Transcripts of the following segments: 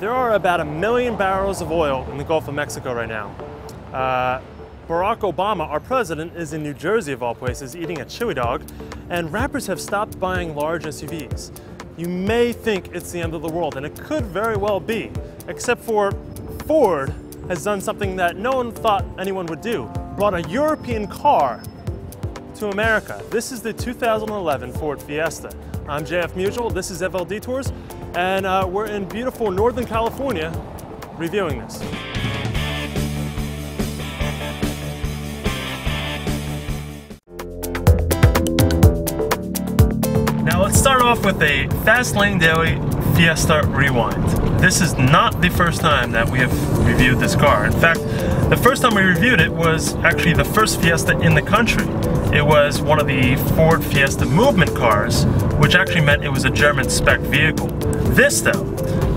There are about 1 million barrels of oil in the Gulf of Mexico right now. Barack Obama, our president, is in New Jersey of all places eating a chili dog, and rappers have stopped buying large SUVs. You may think it's the end of the world, and it could very well be, except for Ford has done something that no one thought anyone would do, brought a European car to America. This is the 2011 Ford Fiesta. I'm JF Musial, this is FLDetours, and we're in beautiful Northern California reviewing this. Now let's start off with a Fast Lane Daily Fiesta Rewind. This is not the first time that we have reviewed this car. In fact, the first time we reviewed it was actually the first Fiesta in the country. It was one of the Ford Fiesta movement cars, which actually meant it was a German spec vehicle. This though,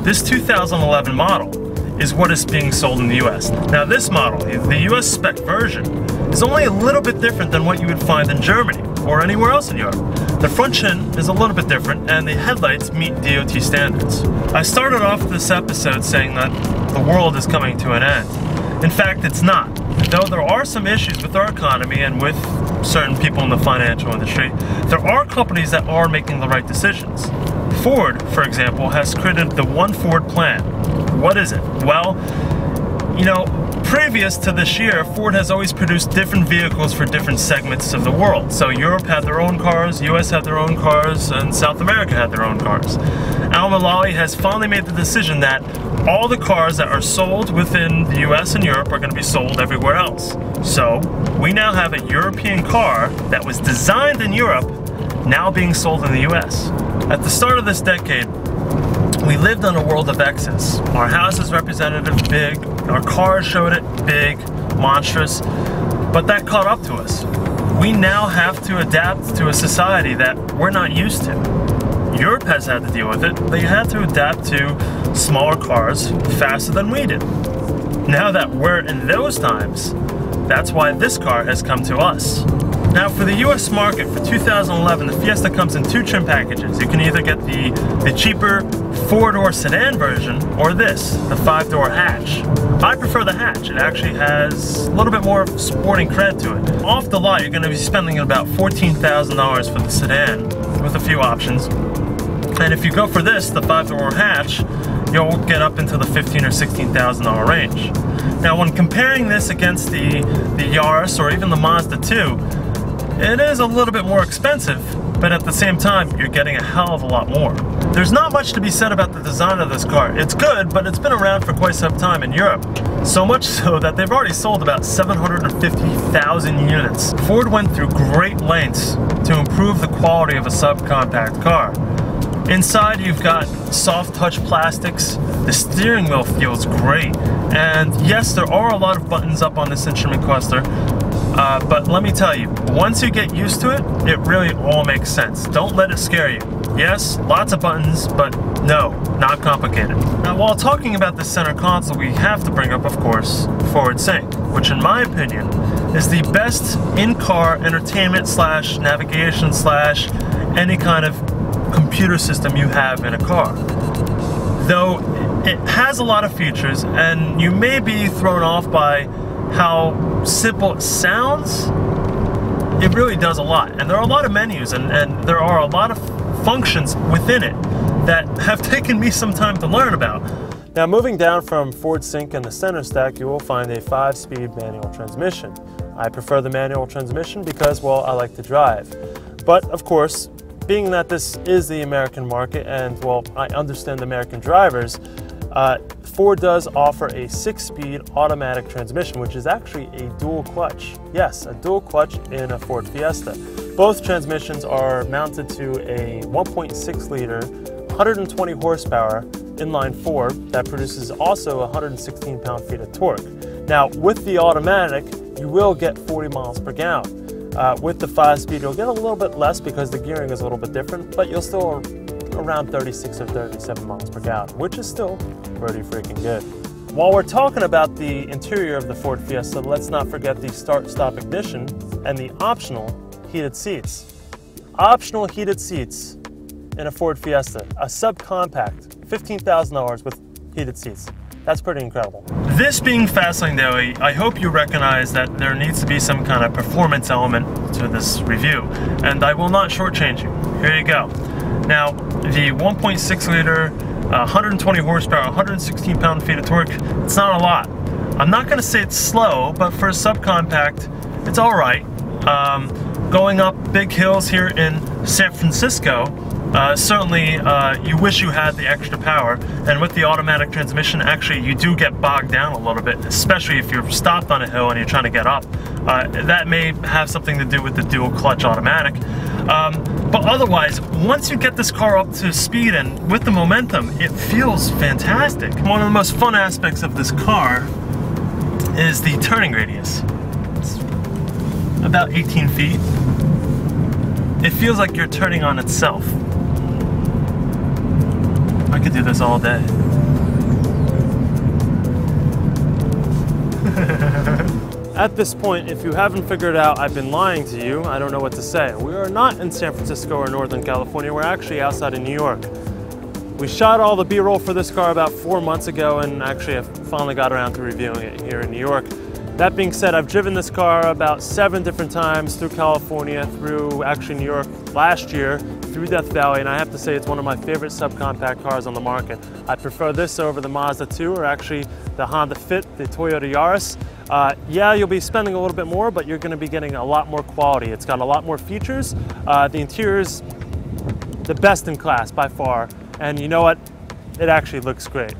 this 2011 model is what is being sold in the US. Now this model, the US spec version, is only a little bit different than what you would find in Germany or anywhere else in Europe. The front chin is a little bit different and the headlights meet DOT standards. I started off this episode saying that the world is coming to an end. In fact, it's not. Though there are some issues with our economy and with certain people in the financial industry, there are companies that are making the right decisions. Ford, for example, has created the One Ford plan. What is it? Well, you know, previous to this year, Ford has always produced different vehicles for different segments of the world. So Europe had their own cars, US had their own cars, and South America had their own cars. Al Mulally has finally made the decision that all the cars that are sold within the US and Europe are going to be sold everywhere else. So we now have a European car that was designed in Europe now being sold in the US. At the start of this decade, we lived in a world of excess. Our houses represented it big, our cars showed it big, monstrous, but that caught up to us. We now have to adapt to a society that we're not used to. Europe has had to deal with it. They had to adapt to smaller cars faster than we did. Now that we're in those times, that's why this car has come to us. Now for the US market for 2011, the Fiesta comes in 2 trim packages. You can either get the cheaper 4-door sedan version or this, the 5-door hatch. I prefer the hatch. It actually has a little bit more sporting cred to it. Off the lot, you're going to be spending about $14,000 for the sedan with a few options. And if you go for this, the 5-door hatch, you'll get up into the $15,000 or $16,000 range. Now when comparing this against the Yaris or even the Mazda 2, it is a little bit more expensive, but at the same time, you're getting a hell of a lot more. There's not much to be said about the design of this car. It's good, but it's been around for quite some time in Europe. So much so that they've already sold about 750,000 units. Ford went through great lengths to improve the quality of a subcompact car. Inside, you've got soft touch plastics. The steering wheel feels great. And yes, there are a lot of buttons up on this instrument cluster. But let me tell you, once you get used to it, it really all makes sense. Don't let it scare you. Yes, lots of buttons, but no, not complicated. Now, while talking about the center console, we have to bring up, of course, Forward Sync, which in my opinion is the best in-car entertainment slash navigation slash any kind of computer system you have in a car. Though it has a lot of features, and you may be thrown off by how simple it sounds, it really does a lot. And there are a lot of menus and there are a lot of functions within it that have taken me some time to learn about. Now moving down from Ford Sync in the center stack, you will find a 5-speed manual transmission. I prefer the manual transmission because, well, I like to drive. But of course, being that this is the American market and, well, I understand American drivers, Ford does offer a 6-speed automatic transmission, which is actually a dual clutch. Yes, a dual clutch in a Ford Fiesta. Both transmissions are mounted to a 1.6 liter, 120 horsepower inline 4 that produces also 116 pound-feet of torque. Now, with the automatic, you will get 40 miles per gallon. With the 5-speed, you'll get a little bit less because the gearing is a little bit different, but you'll still around 36 or 37 miles per gallon, which is still pretty freaking good. While we're talking about the interior of the Ford Fiesta, let's not forget the start-stop ignition and the optional heated seats. Optional heated seats in a Ford Fiesta, a subcompact, $15,000 with heated seats. That's pretty incredible. This being Fastlane Daily, I hope you recognize that there needs to be some kind of performance element to this review, and I will not shortchange you. Here you go. Now, the 1.6 liter, 120 horsepower, 116 pound-feet of torque, it's not a lot. I'm not going to say it's slow, but for a subcompact, it's all right. Going up big hills here in San Francisco, certainly you wish you had the extra power, and with the automatic transmission, actually you do get bogged down a little bit, especially if you're stopped on a hill and you're trying to get up. That may have something to do with the dual clutch automatic. But otherwise, once you get this car up to speed and with the momentum, it feels fantastic. One of the most fun aspects of this car is the turning radius. It's about 18 feet. It feels like you're turning on itself. I could do this all day. At this point, if you haven't figured out I've been lying to you, I don't know what to say. We are not in San Francisco or Northern California, we're actually outside of New York. We shot all the B-roll for this car about 4 months ago, and actually I finally got around to reviewing it here in New York. That being said, I've driven this car about 7 different times through California, through actually New York last year, through Death Valley, and I have to say it's one of my favorite subcompact cars on the market. I prefer this over the Mazda 2 or actually the Honda Fit, the Toyota Yaris. Yeah, you'll be spending a little bit more, but you're going to be getting a lot more quality. It's got a lot more features. The interior's the best in class by far, and you know what? It actually looks great.